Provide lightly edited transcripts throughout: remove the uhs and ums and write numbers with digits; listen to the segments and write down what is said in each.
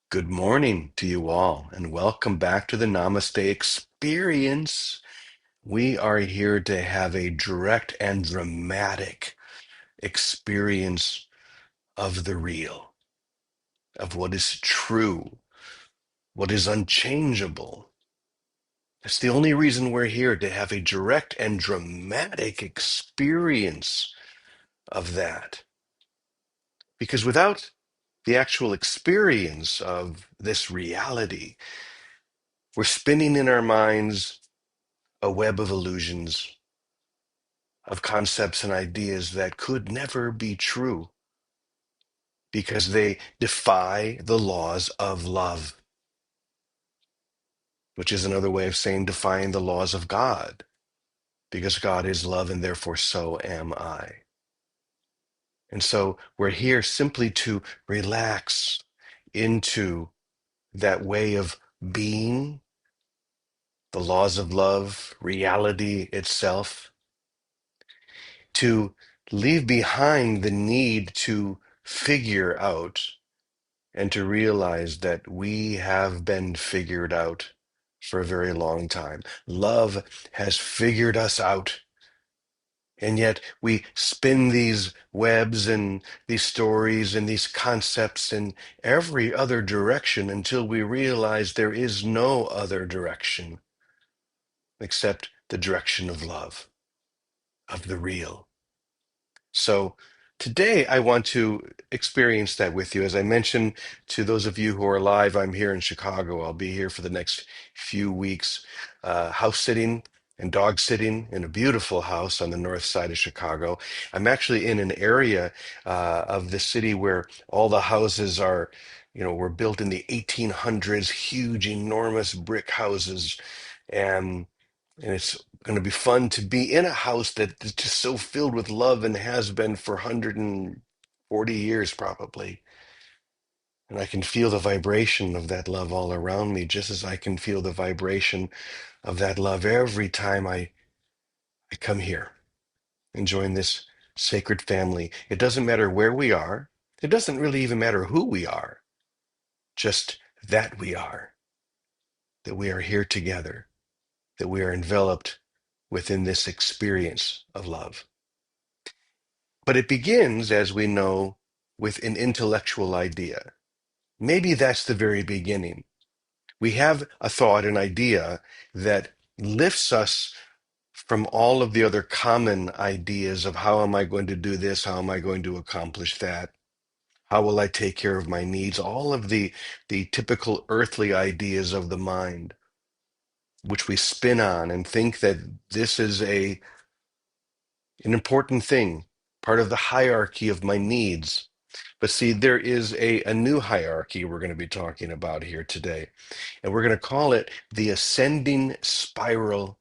Good morning to you all, and welcome back to the Namaste Experience. We are here to have a direct and dramatic experience of the real, of what is true, what is unchangeable. That's the only reason we're here, to have a direct and dramatic experience of that. Because without the actual experience of this reality, we're spinning in our minds a web of illusions, of concepts and ideas that could never be true because they defy the laws of love, which is another way of saying defying the laws of God, because God is love and therefore so am I. And so we're here simply to relax into that way of being, the laws of love, reality itself, to leave behind the need to figure out and to realize that we have been figured out for a very long time. Love has figured us out. And yet we spin these webs and these stories and these concepts in every other direction until we realize there is no other direction except the direction of love, of the real. So today I want to experience that with you. As I mentioned to those of you who are live, I'm here in Chicago. I'll be here for the next few weeks, house sitting and dog sitting in a beautiful house on the north side of Chicago. I'm actually in an area of the city where all the houses are, were built in the 1800s, huge, enormous brick houses. And it's going to be fun to be in a house that is just so filled with love and has been for 140 years probably. And I can feel the vibration of that love all around me, just as I can feel the vibration of that love every time I come here and join this sacred family. It doesn't matter where we are. It doesn't really even matter who we are, just that we are here together, that we are enveloped within this experience of love. But it begins, as we know, with an intellectual idea. Maybe that's the very beginning. We have a thought, an idea that lifts us from all of the other common ideas of how am I going to do this? How am I going to accomplish that? How will I take care of my needs? All of the typical earthly ideas of the mind, which we spin on and think that this is an important thing, part of the hierarchy of my needs. But see, there is a new hierarchy we're going to be talking about here today, and we're going to call it the ascending spiral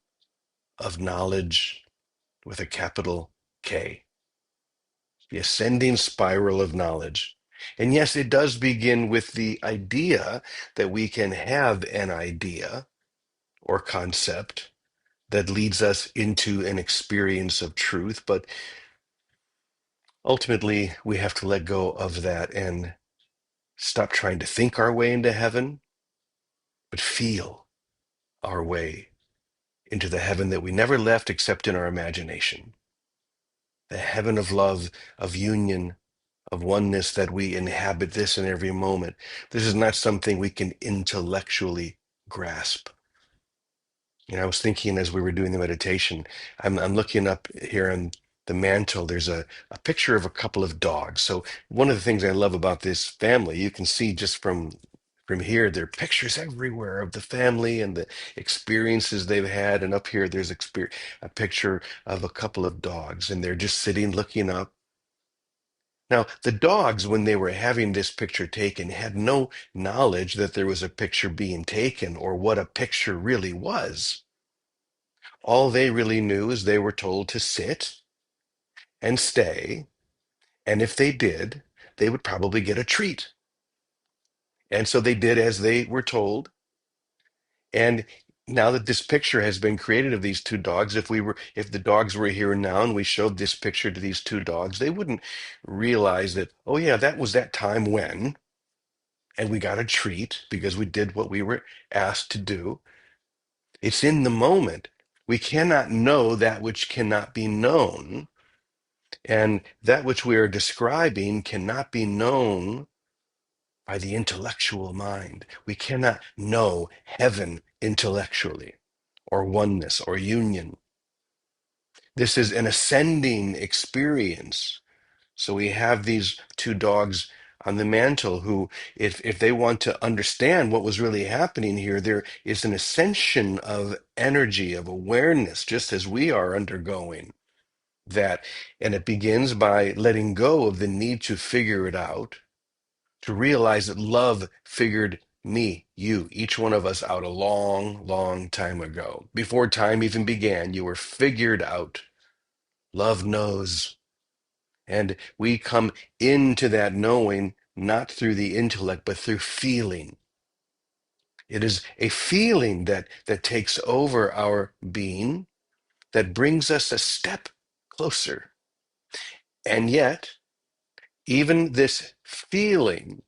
of knowledge with a capital K. The ascending spiral of knowledge. And yes, it does begin with the idea that we can have an idea or concept that leads us into an experience of truth, but ultimately we have to let go of that and stop trying to think our way into heaven, but feel our way into the heaven that we never left except in our imagination. The heaven of love, of union, of oneness that we inhabit this in every moment. This is not something we can intellectually grasp. I was thinking as we were doing the meditation, I'm looking up here on the mantle. There's a picture of a couple of dogs. So one of the things I love about this family, you can see just from here, there are pictures everywhere of the family and the experiences they've had. And up here, there's a picture of a couple of dogs, and they're just sitting looking up. Now, the dogs, when they were having this picture taken, had no knowledge that there was a picture being taken or what a picture really was. All they really knew is they were told to sit and stay, and if they did, they would probably get a treat. And so they did as they were told. And now that this picture has been created of these two dogs, if the dogs were here now and we showed this picture to these two dogs, they wouldn't realize that, oh yeah, that was that time when. and we got a treat because we did what we were asked to do. It's in the moment. We cannot know that which cannot be known, and that which we are describing cannot be known by the intellectual mind. We cannot know heaven intellectually, or oneness, or union. This is an ascending experience. So we have these two dogs on the mantle who, if they want to understand what was really happening here, there is an ascension of energy, of awareness, just as we are undergoing that. And it begins by letting go of the need to figure it out, to realize that love figured me, you, each one of us out a long, long time ago. Before time even began, you were figured out. Love knows. And we come into that knowing not through the intellect, but through feeling. It is a feeling that takes over our being, that brings us a step closer. And yet, even this feeling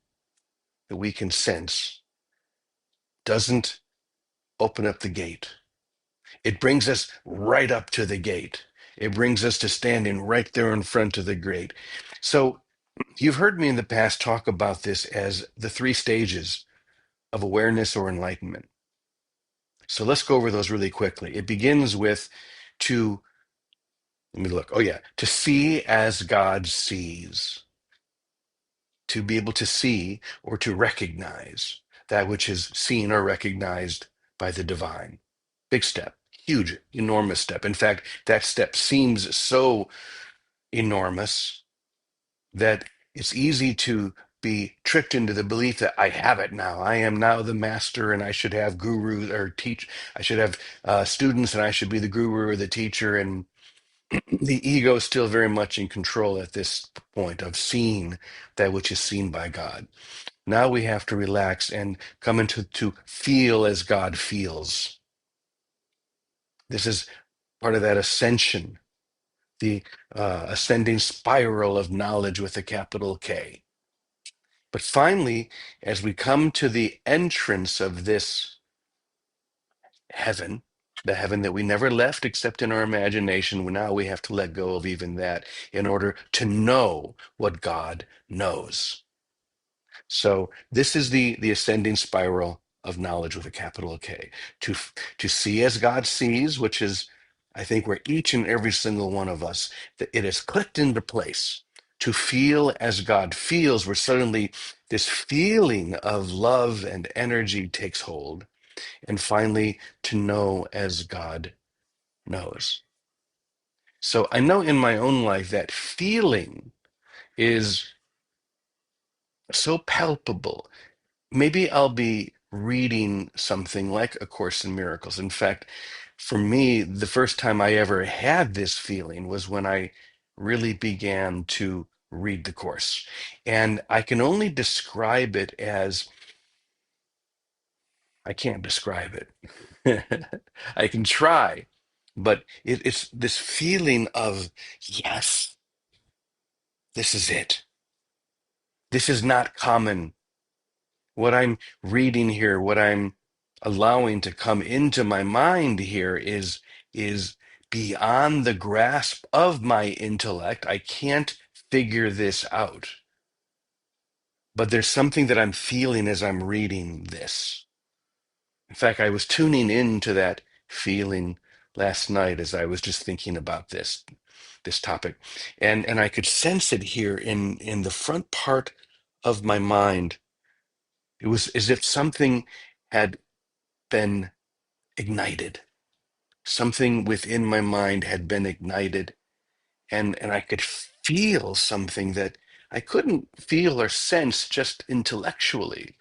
that we can sense doesn't open up the gate. It brings us right up to the gate. It brings us to standing right there in front of the gate. So you've heard me in the past talk about this as the three stages of awareness or enlightenment. So let's go over those really quickly. It begins with to, let me look. Oh, yeah, to see as God sees, to be able to see or to recognize that which is seen or recognized by the divine. Big step, huge, enormous step. In fact, that step seems so enormous that it's easy to be tricked into the belief that I have it now. I am now the master, and I should have gurus or teach. I should have students, and I should be the guru or the teacher. And the ego is still very much in control at this point of seeing that which is seen by God. Now we have to relax and come into to feel as God feels. This is part of that ascension, the ascending spiral of knowledge with a capital K. But finally, as we come to the entrance of this heaven, the heaven that we never left except in our imagination, now we have to let go of even that in order to know what God knows. So this is the ascending spiral of knowledge with a capital K. To to see as God sees, which is, I think, where each and every single one of us, that it is clicked into place. To feel as God feels, where suddenly this feeling of love and energy takes hold. And finally, to know as God knows. So I know in my own life that feeling is so palpable. Maybe I'll be reading something like A Course in Miracles. In fact, for me, the first time I ever had this feeling was when I really began to read the Course. And I can only describe it as I can't describe it. I can try, but it's this feeling of, yes, this is it. This is not common. What I'm reading here, what I'm allowing to come into my mind here is beyond the grasp of my intellect. I can't figure this out. But there's something that I'm feeling as I'm reading this. In fact, I was tuning into that feeling last night as I was just thinking about this topic. And I could sense it here in the front part of my mind. It was as if something had been ignited. Something within my mind had been ignited, and I could feel something that I couldn't feel or sense just intellectually.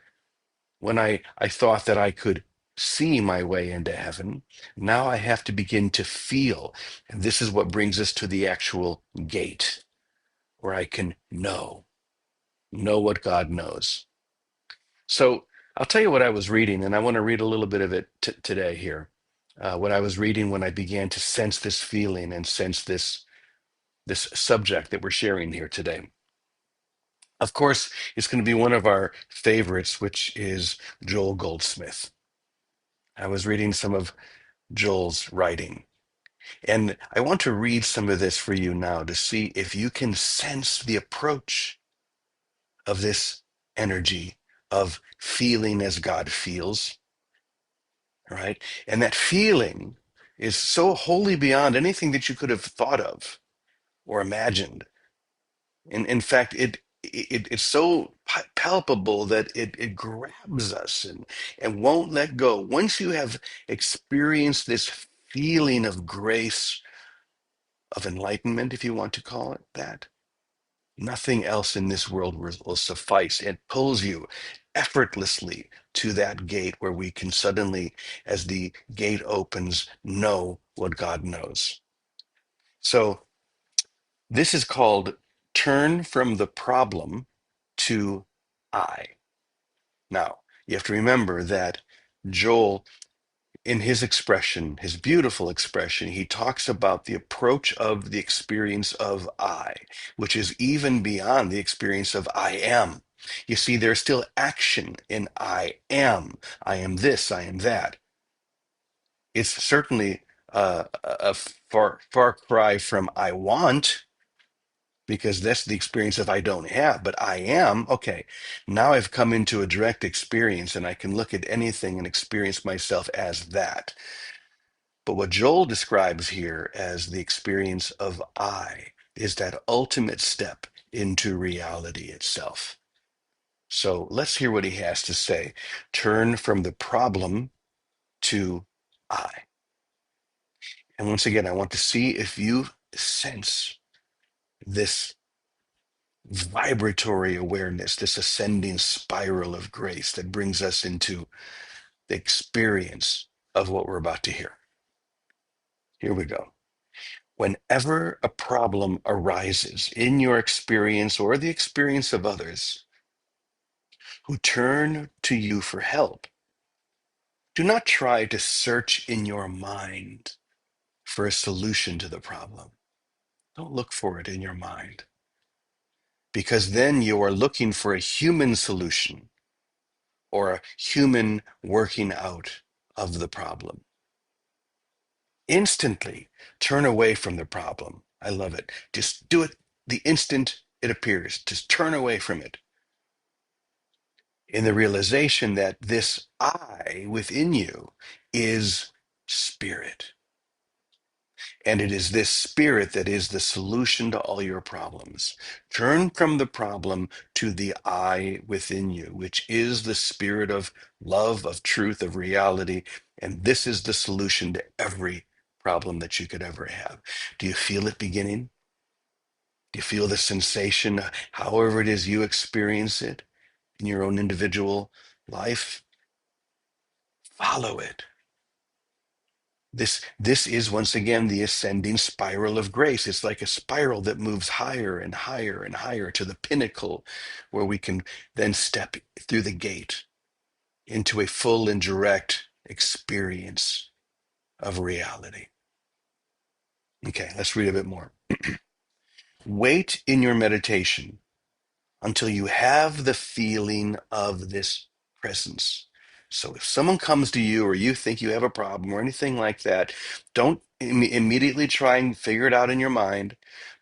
When I thought that I could see my way into heaven, now I have to begin to feel. And this is what brings us to the actual gate where I can know what God knows. So I'll tell you what I was reading, and I want to read a little bit of it today here. What I was reading when I began to sense this feeling and sense this subject that we're sharing here today. Of course, it's going to be one of our favorites, which is Joel Goldsmith. I was reading some of Joel's writing, and I want to read some of this for you now to see if you can sense the approach of this energy of feeling as God feels, right? And that feeling is so wholly beyond anything that you could have thought of or imagined. In fact, it's so palpable that it grabs us and won't let go. Once you have experienced this feeling of grace, of enlightenment, if you want to call it that, nothing else in this world will suffice. It pulls you effortlessly to that gate where we can suddenly, as the gate opens, know what God knows. So this is called turn from the problem to I. Now, you have to remember that Joel, in his expression, his beautiful expression, he talks about the approach of the experience of I, which is even beyond the experience of I am. You see, there's still action in I am. I am this, I am that. It's certainly a far cry from I want, because that's the experience of I don't have, but I am, okay, now I've come into a direct experience and I can look at anything and experience myself as that. But what Joel describes here as the experience of I is that ultimate step into reality itself. So let's hear what he has to say. Turn from the problem to I. And once again, I want to see if you sense this vibratory awareness, this ascending spiral of grace that brings us into the experience of what we're about to hear. Here we go. Whenever a problem arises in your experience or the experience of others who turn to you for help, do not try to search in your mind for a solution to the problem. Don't look for it in your mind, because then you are looking for a human solution or a human working out of the problem. Instantly turn away from the problem. I love it. Just do it the instant it appears. Just turn away from it in the realization that this I within you is spirit. And it is this spirit that is the solution to all your problems. Turn from the problem to the I within you, which is the spirit of love, of truth, of reality. And this is the solution to every problem that you could ever have. Do you feel it beginning? Do you feel the sensation, however it is you experience it in your own individual life? Follow it. This is once again the ascending spiral of grace. It's like a spiral that moves higher and higher and higher to the pinnacle where we can then step through the gate into a full and direct experience of reality. Okay, let's read a bit more. Wait in your meditation until you have the feeling of this presence. So if someone comes to you or you think you have a problem or anything like that, don't immediately try and figure it out in your mind.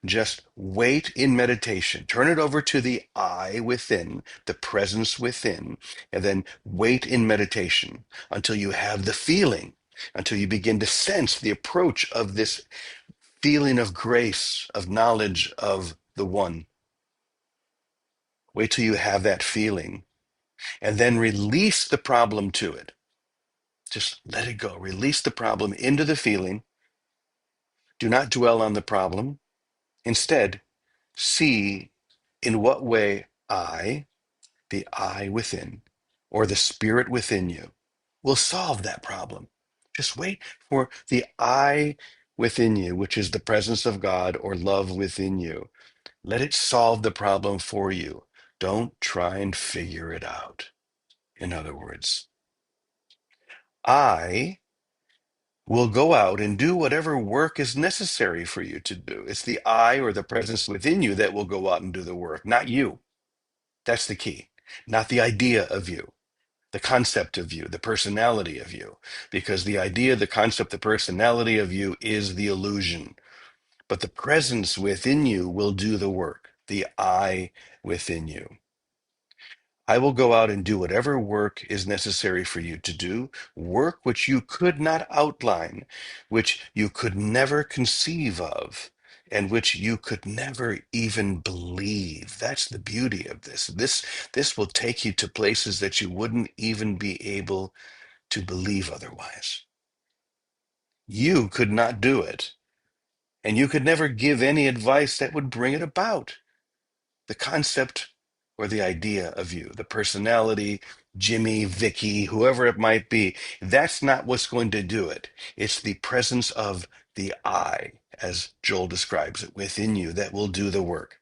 Just wait in meditation. Turn it over to the I within, the presence within, and then wait in meditation until you have the feeling, until you begin to sense the approach of this feeling of grace, of knowledge of the one. Wait till you have that feeling and then release the problem to it. Just let it go. Release the problem into the feeling. Do not dwell on the problem. Instead, see in what way the I within, or the spirit within you, will solve that problem. Just wait for the I within you, which is the presence of God or love within you. Let it solve the problem for you. Don't try and figure it out. In other words, I will go out and do whatever work is necessary for you to do. It's the I or the presence within you that will go out and do the work, not you. That's the key, not the idea of you, the concept of you, the personality of you, because the idea, the concept, the personality of you is the illusion. But the presence within you will do the work, the I within you. I will go out and do whatever work is necessary for you to do, work which you could not outline, which you could never conceive of, and which you could never even believe. That's the beauty of this. This will take you to places that you wouldn't even be able to believe otherwise. You could not do it, and you could never give any advice that would bring it about. The concept or the idea of you, the personality, Jimmy, Vicky, whoever it might be, that's not what's going to do it. It's the presence of the I, as Joel describes it, within you that will do the work.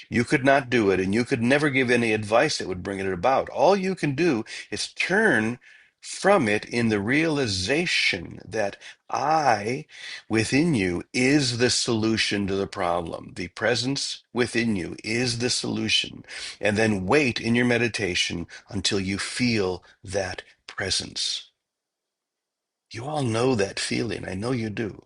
You could not do it, and you could never give any advice that would bring it about. All you can do is turn from it in the realization that I within you is the solution to the problem. The presence within you is the solution. And then wait in your meditation until you feel that presence. You all know that feeling. I know you do.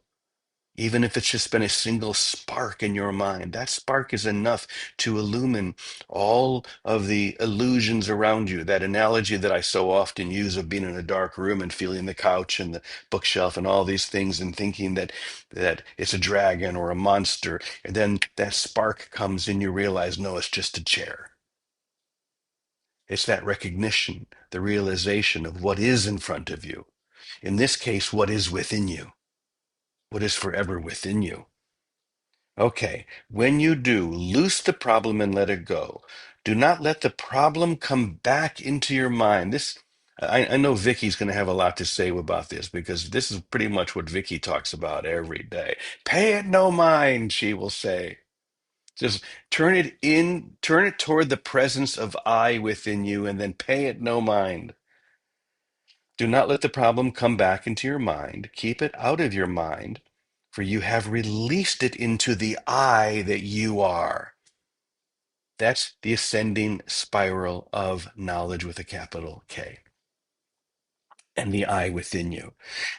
Even if it's just been a single spark in your mind, that spark is enough to illumine all of the illusions around you. That analogy that I so often use of being in a dark room and feeling the couch and the bookshelf and all these things and thinking that it's a dragon or a monster. And then that spark comes and you realize, no, it's just a chair. It's that recognition, the realization of what is in front of you. In this case, what is within you, what is forever within you. Okay, when you do, loose the problem and let it go. Do not let the problem come back into your mind. I know Vicky's going to have a lot to say about this because this is pretty much what Vicky talks about every day. Pay it no mind, she will say. Just turn it toward the presence of I within you, and then pay it no mind. Do not let the problem come back into your mind. Keep it out of your mind, for you have released it into the I that you are. That's the ascending spiral of knowledge with a capital K and the I within you.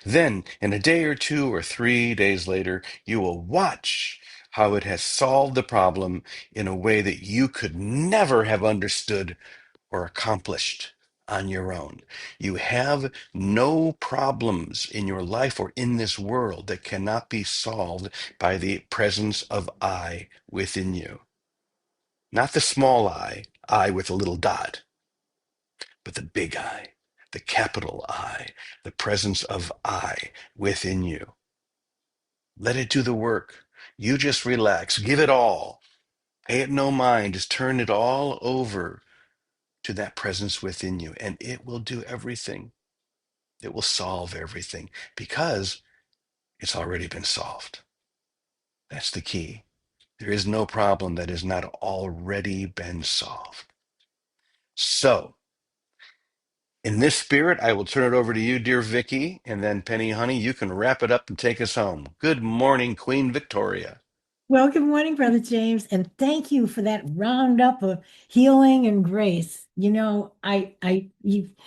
Then, in a day or 2 or 3 days later, you will watch how it has solved the problem in a way that you could never have understood or accomplished on your own. You have no problems in your life or in this world that cannot be solved by the presence of I within you. Not the small I with a little dot, but the big I, the capital I, the presence of I within you. Let it do the work. You just relax, give it all. Pay it no mind, just turn it all over to that presence within you, and it will do everything. It will solve everything because it's already been solved. That's the key. There is no problem that has not already been solved. So, in this spirit, I will turn it over to you, dear Vicky, and then Penny Honey, you can wrap it up and take us home. Good morning, Queen Victoria. Well, good morning, Brother James, and thank you for that roundup of healing and grace. It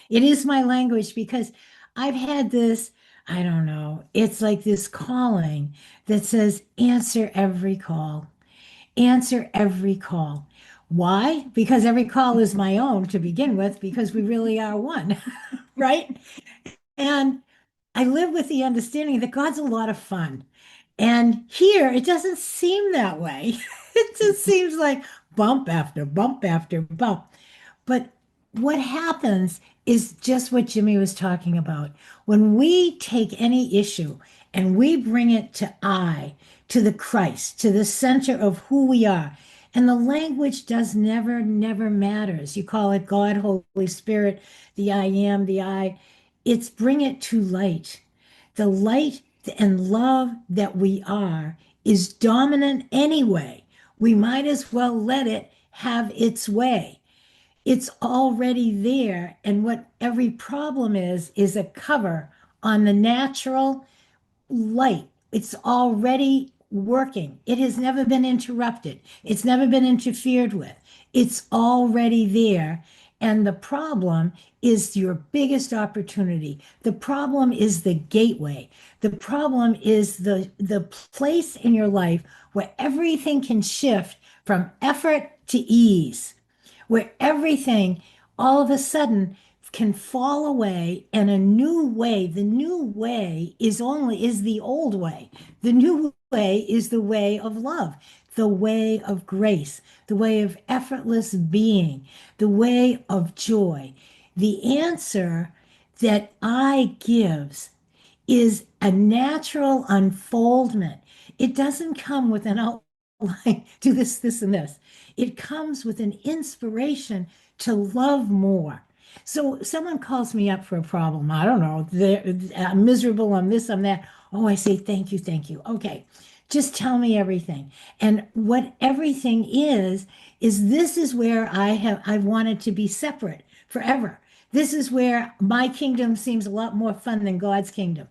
is my language because I've had this, I don't know, it's like this calling that says, answer every call, answer every call. Why? Because every call is my own to begin with, because we really are one, right? And I live with the understanding that God's a lot of fun. And here it doesn't seem that way. It just seems like bump after bump after bump. But what happens is just what Jimmy was talking about. When we take any issue and we bring it to I, to the Christ, to the center of who we are, and the language does never matters. You call it God, Holy Spirit, the I am, the I. It's bring it to light. The light and love that we are is dominant anyway. We might as well let it have its way. It's already there. And what every problem is a cover on the natural light. It's already working. It has never been interrupted. It's never been interfered with. It's already there. And the problem is your biggest opportunity. The problem is the gateway. The problem is the place in your life where everything can shift from effort to ease, where everything all of a sudden can fall away and a new way, the new way is the old way. The new way is the way of love, the way of grace, the way of effortless being, the way of joy. The answer that I gives is a natural unfoldment. It doesn't come with an outline, do this, and this. It comes with an inspiration to love more. So someone calls me up for a problem. I don't know. I'm miserable. I'm this, I'm that. Oh, I say, thank you, thank you. Okay. Just tell me everything. And what everything is this is where I've wanted to be separate forever. This is where my kingdom seems a lot more fun than God's kingdom.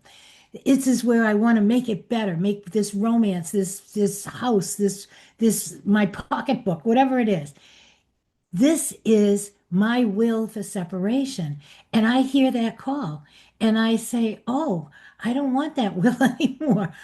This is where I want to make it better, make this romance, this house, this my pocketbook, whatever it is. This is my will for separation. And I hear that call and I say, "Oh, I don't want that will anymore.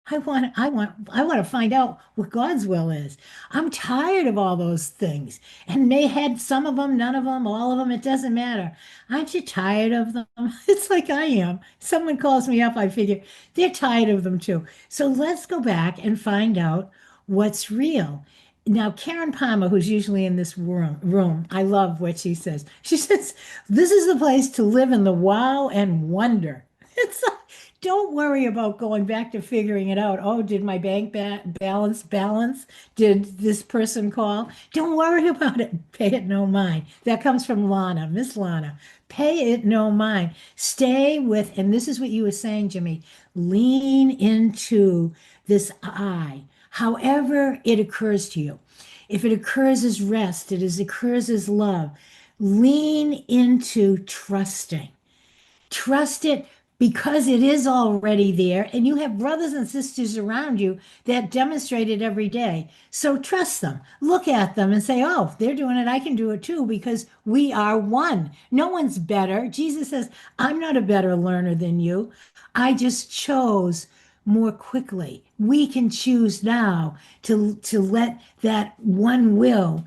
I want to find out what God's will is. I'm tired of all those things. And may had some of them, none of them, all of them, it doesn't matter. Aren't you tired of them? It's like I am. Someone calls me up, I figure they're tired of them too. So let's go back and find out what's real. Now, Karen Palmer, who's usually in this room, I love what she says. She says, "This is the place to live in the wow and wonder." It's like, don't worry about going back to figuring it out. Oh, did my bank balance? Did this person call? Don't worry about it. Pay it no mind. That comes from Lana, Miss Lana. Pay it no mind. Stay with, and this is what you were saying, Jimmy. Lean into this I, however it occurs to you. If it occurs as rest, occurs as love. Lean into trusting. Trust it because it is already there, and you have brothers and sisters around you that demonstrate it every day. So trust them. Look at them and say, "Oh, they're doing it. I can do it too," because we are one. No one's better. Jesus says, "I'm not a better learner than you. I just chose more quickly." We can choose now to let that one will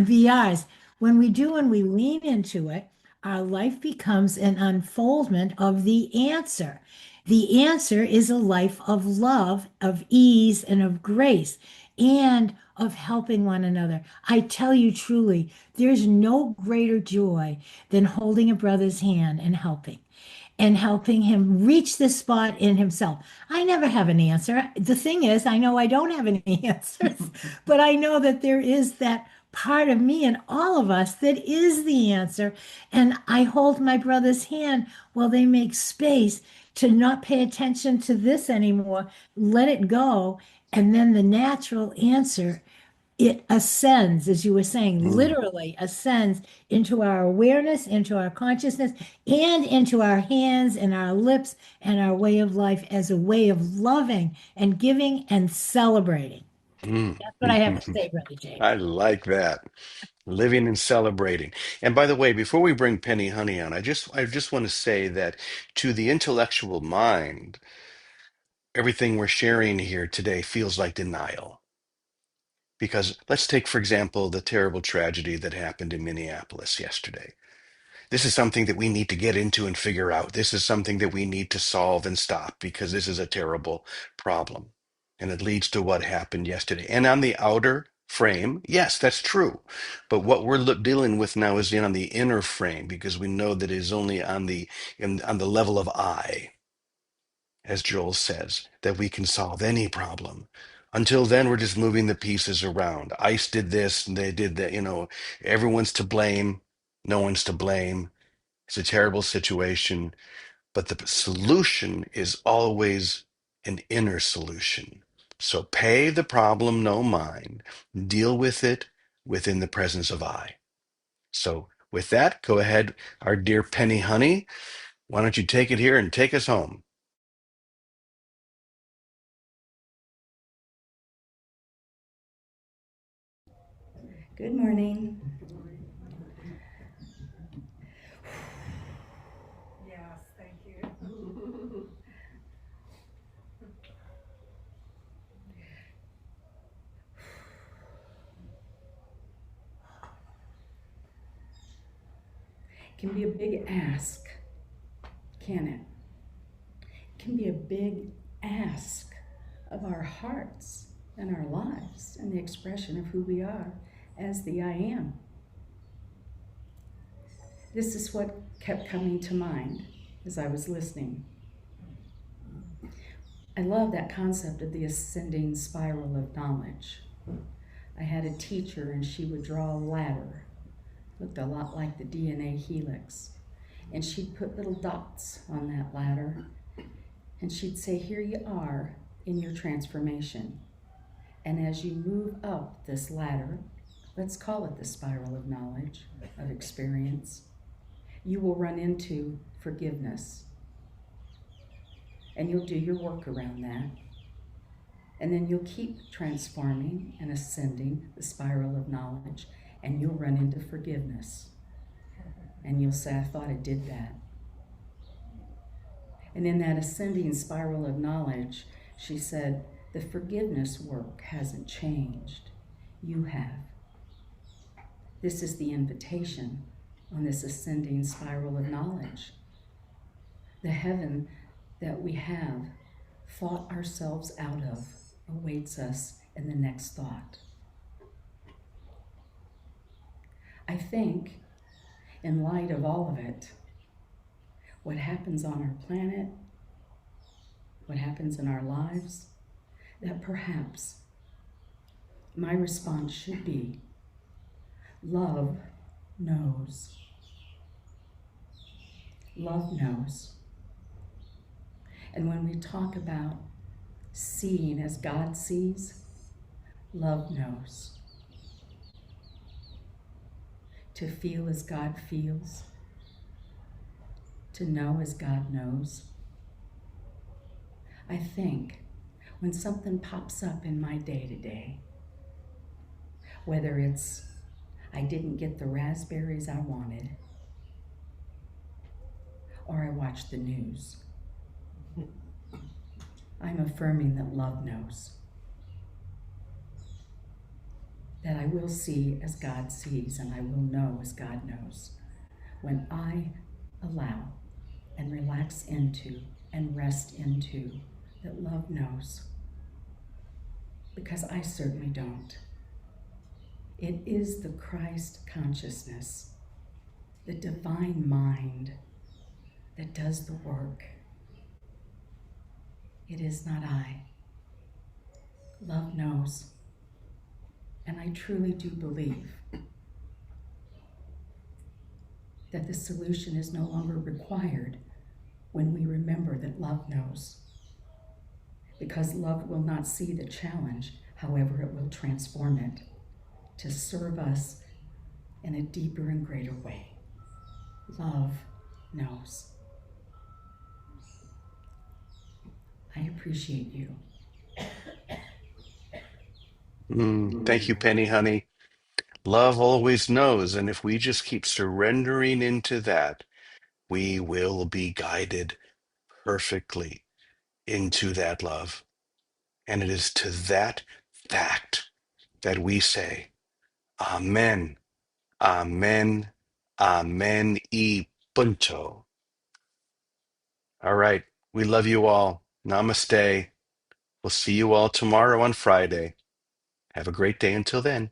be ours. When we do and we lean into it, our life becomes an unfoldment of the answer. The answer is a life of love, of ease, and of grace, and of helping one another. I tell you truly, there's no greater joy than holding a brother's hand and helping him reach this spot in himself. I never have an answer. The thing is, I know I don't have any answers, but I know that there is that part of me and all of us that is the answer. And I hold my brother's hand while they make space to not pay attention to this anymore, let it go. And then the natural answer, it ascends, as you were saying, Mm, literally ascends into our awareness, into our consciousness, and into our hands and our lips and our way of life as a way of loving and giving and celebrating. mm. That's what I have to say, Brother James. I like that. Living and celebrating. And by the way, before we bring Penny Honey on, I just want to say that to the intellectual mind, everything we're sharing here today feels like denial. Because let's take, for example, the terrible tragedy that happened in Minneapolis yesterday. This is something that we need to get into and figure out. This is something that we need to solve and stop because this is a terrible problem. And it leads to what happened yesterday. And on the outer frame, yes, that's true. But what we're dealing with now is on the inner frame because we know that it is only on the level of I, as Joel says, that we can solve any problem. Until then, we're just moving the pieces around. ICE did this and they did that. Everyone's to blame. No one's to blame. It's a terrible situation, but the solution is always an inner solution. So pay the problem no mind, deal with it within the presence of I. So with that, go ahead, our dear Penny Honey. Why don't you take it here and take us home? Good morning. Yes, thank you. It can be a big ask, can it? It can be a big ask of our hearts and our lives and the expression of who we are as the I am. This is what kept coming to mind as I was listening. I love that concept of the ascending spiral of knowledge. I had a teacher and she would draw a ladder, looked a lot like the DNA helix, and she'd put little dots on that ladder, and she'd say, here you are in your transformation. And as you move up this ladder, let's call it the spiral of knowledge, of experience, you will run into forgiveness. And you'll do your work around that. And then you'll keep transforming and ascending the spiral of knowledge, and you'll run into forgiveness. And you'll say, I thought I did that. And in that ascending spiral of knowledge, she said, the forgiveness work hasn't changed. You have. This is the invitation on this ascending spiral of knowledge. The heaven that we have fought ourselves out of awaits us in the next thought. I think, in light of all of it, what happens on our planet, what happens in our lives, that perhaps my response should be, love knows. Love knows. And when we talk about seeing as God sees, love knows. To feel as God feels, to know as God knows. I think when something pops up in my day-to-day, whether it's I didn't get the raspberries I wanted, or I watched the news, I'm affirming that love knows. That I will see as God sees, and I will know as God knows. When I allow and relax into and rest into that love knows, because I certainly don't. It is the Christ consciousness, the divine mind that does the work. It is not I. Love knows. And I truly do believe that the solution is no longer required when we remember that love knows. Because love will not see the challenge, however, it will transform it to serve us in a deeper and greater way. Love knows. I appreciate you. Thank you, Penny, honey. Love always knows, and if we just keep surrendering into that, we will be guided perfectly into that love. And it is to that fact that we say, Amen, Amen, Amen y punto. All right. We love you all. Namaste. We'll see you all tomorrow on Friday. Have a great day until then.